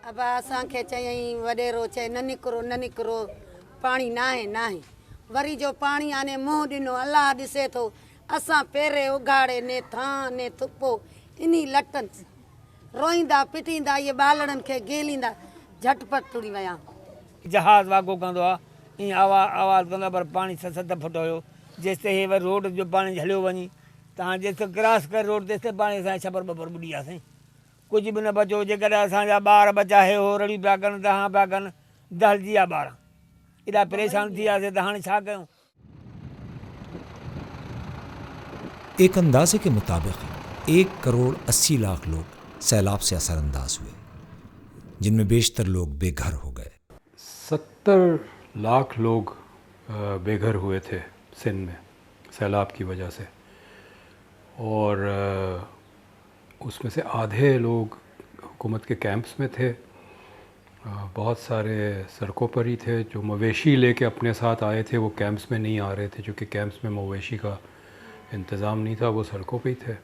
अब असांखे चयईं वॾेरो चए न निकिरो पाणी नाहे वरी जो पाणी आने मुंहुं ॾिनो अलाह ॾिसे थो असां पेरे उघाड़े ने थां ने थुपो इन्ही लटनि रोईंदा पिटींदा इहे ॿालड़नि खे गेलींदा झटपट टुरी विया। जहाज़ वागो कंदो आहे ईअं आवाज़ कंदो आहे पर पाणी 7 फुट हुयो जेसि ताईं वरी रोड जो पाणी हलियो वञी तव्हां जेसि क्रॉस करे रोड तेसि पाणी असां छबर ॿबर ॿुॾी वियासीं कुझु बि न बचो। जेकॾहिं असांजा ॿार बचा हे हो रड़ी पिया कनि तव्हां पिया कनि दहिलजी विया ॿार एॾा परेशान थी वियासीं त हाणे छा कयूं। एक अंदाजे के मुताबिक 1,80,00,000 लोग सैलाब से असरअंदाज हुए, जिनमें बेशतर लोग बेघर हो गए। 70 लाख लोग बेघर हुए थे सिंध में सैलाब की वजह से, और उसमें से आधे लोग हुकूमत के कैंप्स में थे। बहुत सारे सड़कों पर ही थे। जो मवेशी लेके अपने साथ आए थे वो कैंप्स में नहीं आ रहे थे, क्योंकि कैंप्स में मवेशी का इंतज़ाम नहीं था, वो सड़कों पे ही थे।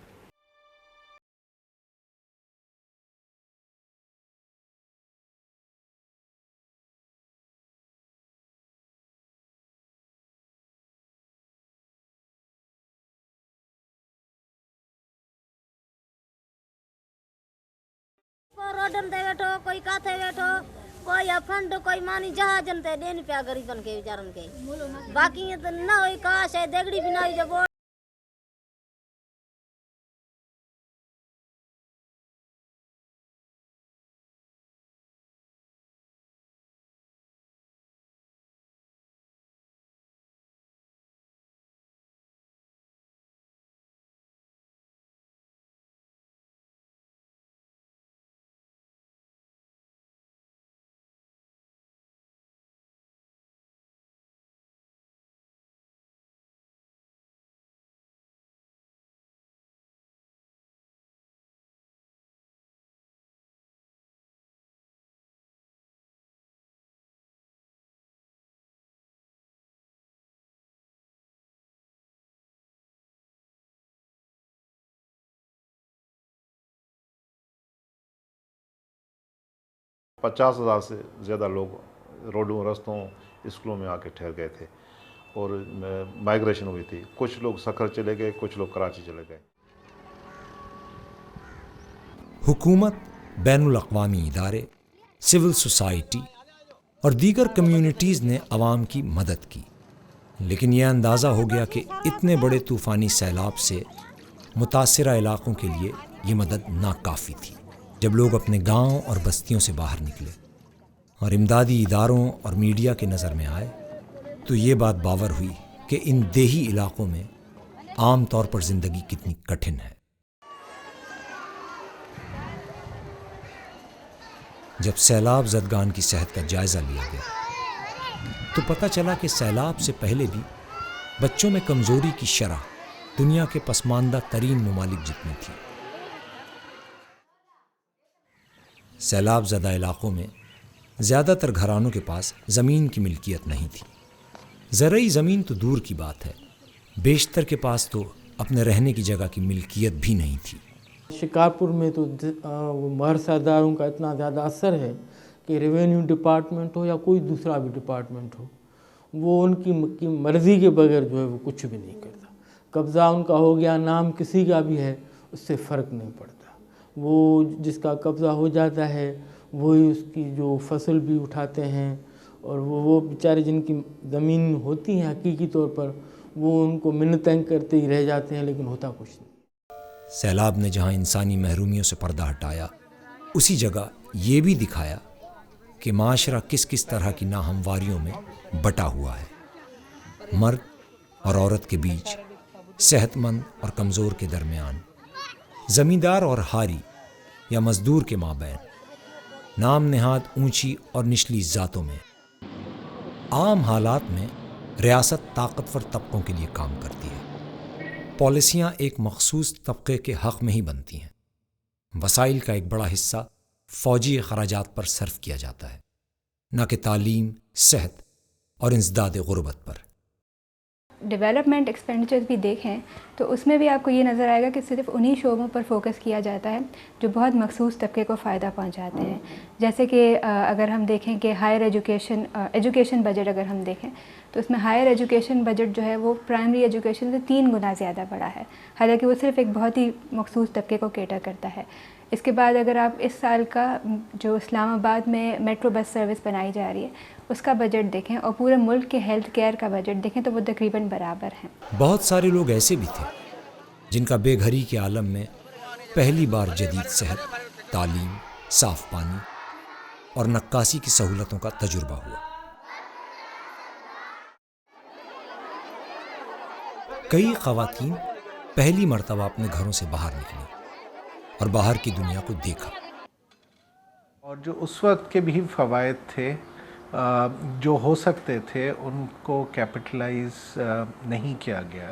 रोडन ते वेठो कोई काथे वेठो कोई फंड कोई मानी जहाजन ते ॾियनि पिया ग़रीबनि खे वीचारनि खे बाक़ी त न हुई का शइ देगड़ी बि न हुई जो $50,000 से ज़्यादा लोग रोडों रास्तों स्कूलों में आके ठहर गए थे और माइग्रेशन हुई थी। कुछ लोग सखर चले गए, कुछ लोग कराची चले गए। हुकूमत, बैनुल अक़वामी इदारे, सिविल सोसाइटी और दीगर कम्युनिटीज़ ने अवाम की मदद की, लेकिन यह अंदाज़ा हो गया कि इतने बड़े तूफ़ानी सैलाब से मुतासिरा इलाक़ों के लिए ये मदद नाकाफ़ी थी। जब लोग अपने गांव और बस्तियों से बाहर निकले और इमदादी इदारों और मीडिया के नज़र में आए तो ये बात बावर हुई कि इन देही इलाक़ों में आम तौर पर ज़िंदगी कितनी कठिन है। जब सैलाब ज़दगान की सेहत का जायज़ा लिया गया तो पता चला कि सैलाब से पहले भी बच्चों में कमज़ोरी की शरह दुनिया के पसमानदा तरीन ममालिक जितनी थी। सैलाब ज़दा इलाक़ों में ज़्यादातर घरानों के पास ज़मीन की मिल्कियत नहीं थी। ज़रई ज़मीन तो दूर की बात है, बेशतर के पास तो अपने रहने की जगह की मिल्कियत भी नहीं थी। शिकारपुर में तो महर सरदारों का इतना ज़्यादा असर है कि रेवेन्यू डिपार्टमेंट हो या कोई दूसरा भी डिपार्टमेंट हो, वो उनकी मर्ज़ी के बगैर जो है वो कुछ भी नहीं करता। कब्ज़ा उनका हो गया, नाम किसी का भी है, उससे फ़र्क नहीं पड़ता। वो जिसका कब्ज़ा हो जाता है वही उसकी जो फसल भी उठाते हैं, और वो बेचारे जिनकी ज़मीन होती हैं हकीकी तौर पर वो उनको मिन्नतें करते ही रह जाते हैं, लेकिन होता कुछ नहीं। सैलाब ने जहाँ इंसानी महरूमियों से पर्दा हटाया, उसी जगह ये भी दिखाया कि माशरा किस किस तरह की नाहमवारियों में बटा हुआ है। मर्द और औरत के बीच, सेहतमंद और कमज़ोर के दरमियान, ज़मींदार और हारी या मज़दूर के माबैन, नाम नहाद ऊंची और निचली ज़ातों में। आम हालात में रियासत ताकतवर तबकों के लिए काम करती है। पॉलिसियाँ एक मखसूस तबके के हक़ में ही बनती हैं। वसाइल का एक बड़ा हिस्सा फ़ौजी खराजात पर सर्फ किया जाता है, न कि तालीम, सेहत और इंसदाद गुर्बत पर। ڈیولپمنٹ ایکسپینڈیچرز بھی دیکھیں تو اس میں بھی آپ کو یہ نظر آئے گا کہ صرف انہی شعبوں پر فوکس کیا جاتا ہے جو بہت مخصوص طبقے کو فائدہ پہنچاتے ہیں. جیسے کہ اگر ہم دیکھیں کہ ہائر ایجوکیشن بجٹ اگر ہم دیکھیں تو اس میں ہائر ایجوکیشن بجٹ جو ہے وہ پرائمری ایجوکیشن سے 3 گنا زیادہ بڑا ہے، حالانکہ وہ صرف ایک بہت ہی مخصوص طبقے کو کیٹر کرتا ہے. اس کے بعد اگر آپ اس سال کا جو اسلام آباد میں میٹرو بس سروس بنائی جا رہی ہے اس کا بجٹ دیکھیں اور پورے ملک کے ہیلتھ کیئر کا بجٹ دیکھیں تو وہ تقریباً برابر ہیں. بہت سارے لوگ ایسے بھی تھے جن کا بے گھری کے عالم میں پہلی بار جدید صحت، تعلیم، صاف پانی اور نکاسی کی سہولتوں کا تجربہ ہوا. کئی خواتین پہلی مرتبہ اپنے گھروں سے باہر نکلی اور باہر کی دنیا کو دیکھا. اور جو اس وقت کے بھی فوائد تھے جو ہو سکتے تھے ان کو کیپٹلائز نہیں کیا گیا.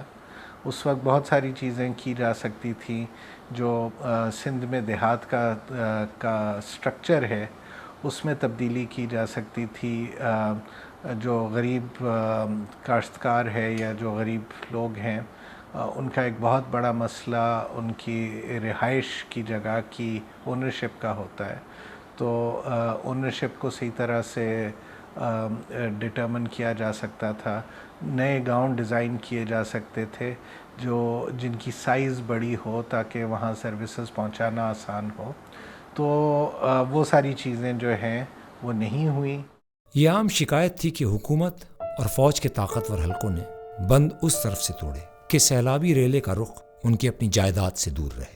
اس وقت بہت ساری چیزیں کی جا سکتی تھیں جو سندھ میں دیہات کا سٹرکچر ہے اس میں تبدیلی کی جا سکتی تھی. جو غریب کاشتکار ہے یا جو غریب لوگ ہیں ان کا ایک بہت بڑا مسئلہ ان کی رہائش کی جگہ کی اونرشپ کا ہوتا ہے. تو اونرشپ کو صحیح طرح سے ڈٹرمن کیا جا سکتا تھا. نئے گاؤں ڈیزائن کیے جا سکتے تھے جن کی سائز بڑی ہو تاکہ وہاں سروسز پہنچانا آسان ہو. تو وہ ساری چیزیں جو ہیں وہ نہیں ہوئیں. یہ عام شکایت تھی کہ حکومت اور فوج کے طاقتور حلقوں نے بند اس طرف سے توڑے کہ سیلابی ریلے کا رخ ان کی اپنی جائیداد سے دور رہے.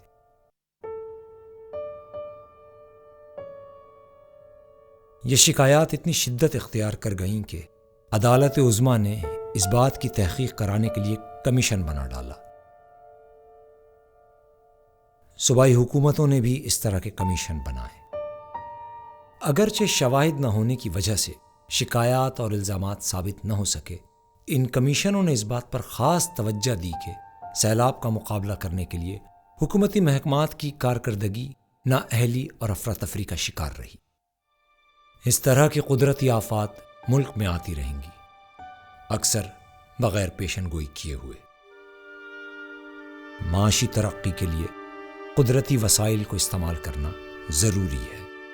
یہ شکایات اتنی شدت اختیار کر گئیں کہ عدالت عظمیٰ نے اس بات کی تحقیق کرانے کے لیے کمیشن بنا ڈالا. صوبائی حکومتوں نے بھی اس طرح کے کمیشن بنائے. اگرچہ شواہد نہ ہونے کی وجہ سے شکایات اور الزامات ثابت نہ ہو سکے، ان کمیشنوں نے اس بات پر خاص توجہ دی کہ سیلاب کا مقابلہ کرنے کے لیے حکومتی محکمات کی کارکردگی نااہلی اور افراتفری کا شکار رہی. اس طرح کی قدرتی آفات ملک میں آتی رہیں گی، اکثر بغیر پیشن گوئی کیے ہوئے. معاشی ترقی کے لیے قدرتی وسائل کو استعمال کرنا ضروری ہے.